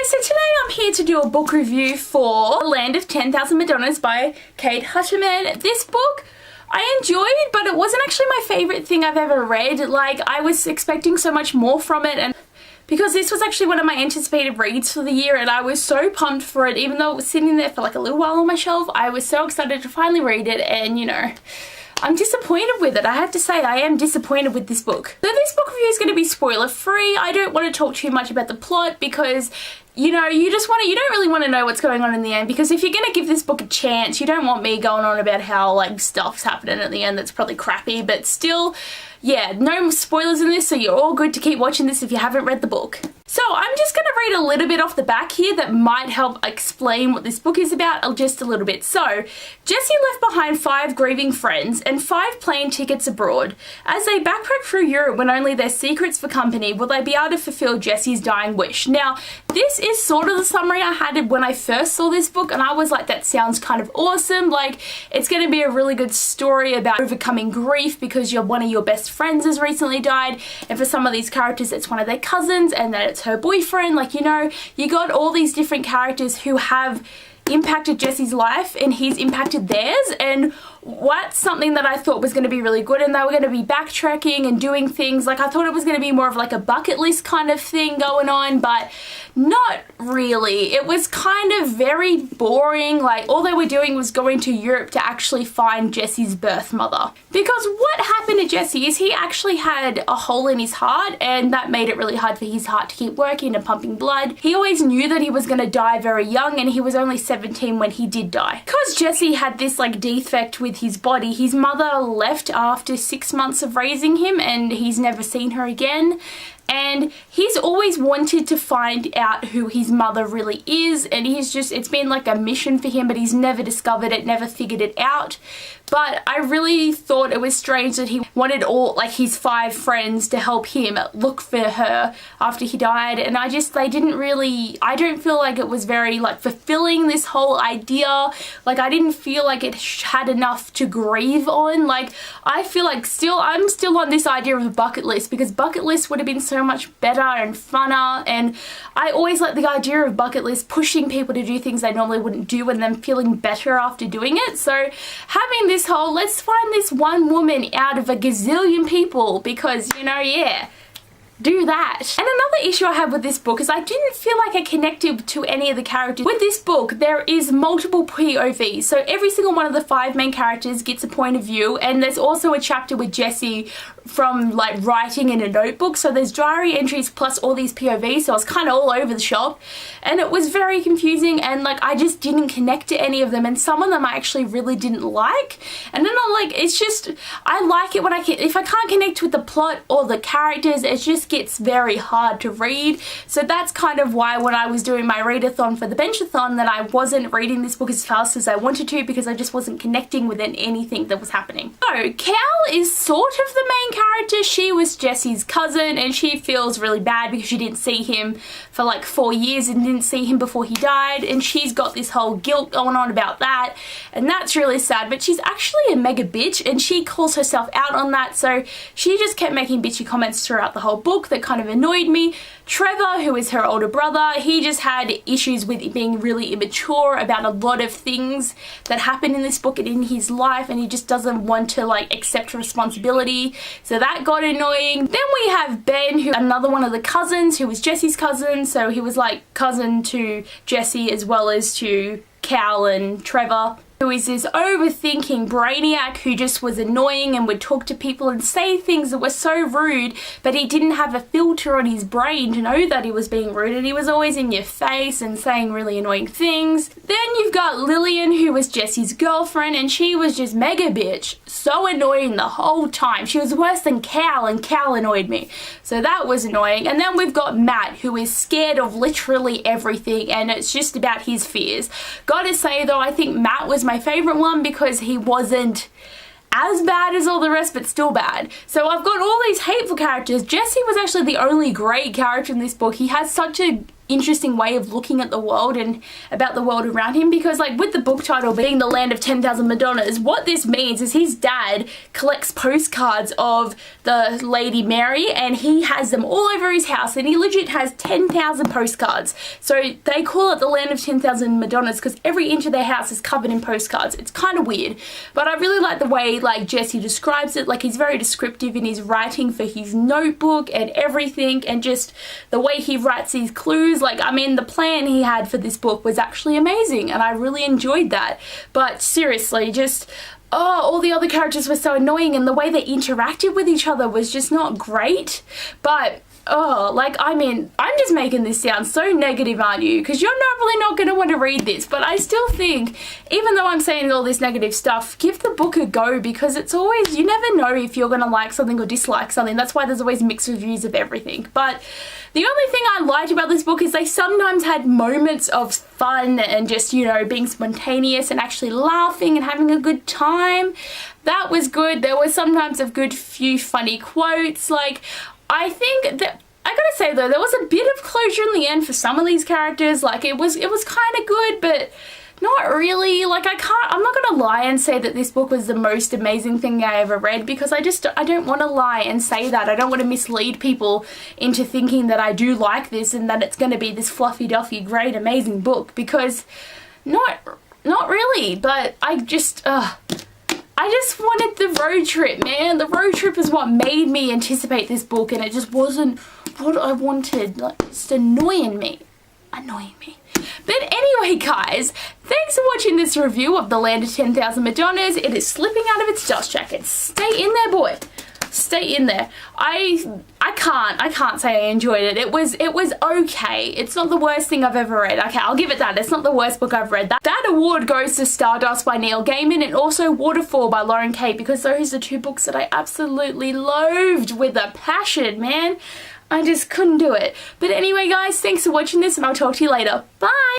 guys, so today I'm here to do a book review for The Land of 10,000 Madonnas by Kate Hutterman. This book I enjoyed, but it wasn't actually my favourite thing I've ever read. Like, I was expecting so much more from it, and because this was actually one of my anticipated reads for the year and I was so pumped for it, even though it was sitting there for like a little while on my shelf. I was so excited to finally read it, and you know, I'm disappointed with it. I have to say, I am disappointed with this book. So this book review is going to be spoiler free. I don't want to talk too much about the plot because, you know, you don't really want to know what's going on in the end, because if you're going to give this book a chance, you don't want me going on about how like stuff's happening at the end that's probably crappy, but still, yeah, no spoilers in this, so you're all good to keep watching this if you haven't read the book. So I'm just going to read a little bit off the back here that might help explain what this book is about just a little bit. So, Jessie left behind 5 grieving friends and 5 plane tickets abroad. As they backpack through Europe when only their secrets for company, will they be able to fulfill Jessie's dying wish? Now, this is sort of the summary I had when I first saw this book, and I was like, that sounds kind of awesome. Like, it's going to be a really good story about overcoming grief because one of your best friends has recently died, and for some of these characters it's one of their cousins, and then it's her boyfriend. Like, you know, you got all these different characters who have impacted Jessie's life and he's impacted theirs, and what's something that I thought was going to be really good, and they were going to be backtracking and doing things. Like, I thought it was going to be more of like a bucket list kind of thing going on, but not really. It was kind of very boring. Like, all they were doing was going to Europe to actually find Jessie's birth mother, because what happened to Jessie is he actually had a hole in his heart, and that made it really hard for his heart to keep working and pumping blood. He always knew that he was going to die very young, and he was only 17 when he did die. Because Jessie had this like defect with his body, his mother left after 6 months of raising him, and he's never seen her again. And he's always wanted to find out who his mother really is, and it's been like a mission for him, but he's never discovered it, never figured it out. But I really thought it was strange that he wanted all, like, his 5 friends to help him look for her after he died, and I don't feel like it was very, like, fulfilling, this whole idea. Like, I didn't feel like it had enough to grieve on. Like, I feel like I'm still on this idea of a bucket list, because bucket list would have been so much better and funner, and I always like the idea of bucket list pushing people to do things they normally wouldn't do and then feeling better after doing it. So having this whole, let's find this one woman out of a gazillion people, because, you know, yeah, do that. And another issue I have with this book is I didn't feel like I connected to any of the characters. With this book, there is multiple POVs, so every single one of the 5 main characters gets a point of view, and there's also a chapter with Jessie from like writing in a notebook, so there's diary entries plus all these POVs, so I was kind of all over the shop, and it was very confusing, and like I just didn't connect to any of them, and some of them I actually really didn't like. And then I'm like, it's just, I like it when if I can't connect with the plot or the characters, it just gets very hard to read. So that's kind of why when I was doing my readathon for the benchathon, that I wasn't reading this book as fast as I wanted to, because I just wasn't connecting with anything that was happening. So Cal is sort of the main character. She was Jessie's cousin, and she feels really bad because she didn't see him for like 4 years and didn't see him before he died, and she's got this whole guilt going on about that, and that's really sad. But she's actually a mega bitch, and she calls herself out on that, so she just kept making bitchy comments throughout the whole book that kind of annoyed me. Trevor, who is her older brother, he just had issues with being really immature about a lot of things that happen in this book and in his life, and he just doesn't want to like accept responsibility, so that got annoying. Then we have Ben, who another one of the cousins, who was Jessie's cousin, so he was like cousin to Jessie as well as to Cal and Trevor, who is this overthinking brainiac who just was annoying and would talk to people and say things that were so rude, but he didn't have a filter on his brain to know that he was being rude, and he was always in your face and saying really annoying things. Then you've got Lillian, who was Jessie's girlfriend, and she was just mega bitch, so annoying the whole time. She was worse than Cal, and Cal annoyed me, so that was annoying. And then we've got Matt, who is scared of literally everything, and it's just about his fears. Gotta say though, I think Matt was my favorite one because he wasn't as bad as all the rest, but still bad. So I've got all these hateful characters. Jessie was actually the only great character in this book. He has such a interesting way of looking at the world and about the world around him, because like with the book title being The Land of 10,000 Madonnas, what this means is his dad collects postcards of the Lady Mary and he has them all over his house, and he legit has 10,000 postcards. So they call it The Land of 10,000 Madonnas because every inch of their house is covered in postcards. It's kind of weird, but I really like the way like Jesse describes it. Like, he's very descriptive in his writing for his notebook and everything, and just the way he writes these clues. Like, I mean, the plan he had for this book was actually amazing and I really enjoyed that. But seriously, just all the other characters were so annoying, and the way they interacted with each other was just not great. But like, I mean, I'm just making this sound so negative, aren't you? Because you're probably not going to want to read this, but I still think, even though I'm saying all this negative stuff, give the book a go, because it's always, you never know if you're going to like something or dislike something. That's why there's always mixed reviews of everything. But the only thing I liked about this book is they sometimes had moments of fun and just, you know, being spontaneous and actually laughing and having a good time. That was good. There was sometimes a good few funny quotes. Like, I think that, I gotta say though, there was a bit of closure in the end for some of these characters. Like, it was kind of good, but not really. Like, I'm not gonna lie and say that this book was the most amazing thing I ever read, because I don't want to lie and say that. I don't want to mislead people into thinking that I do like this and that it's going to be this fluffy duffy great amazing book, because not really. But I just wanted the road trip, man. The road trip is what made me anticipate this book, and it just wasn't what I wanted. Like, it's annoying me. But anyway, guys, thanks for watching this review of The Land of 10,000 Madonnas. It is slipping out of its dust jacket. Stay in there, boy. Stay in there. I can't say I enjoyed it. It was okay. It's not the worst thing I've ever read. Okay, I'll give it that. It's not the worst book I've read. That award goes to Stardust by Neil Gaiman and also Waterfall by Lauren Kate, because those are two books that I absolutely loathed with a passion, man. I just couldn't do it. But anyway, guys, thanks for watching this, and I'll talk to you later. Bye!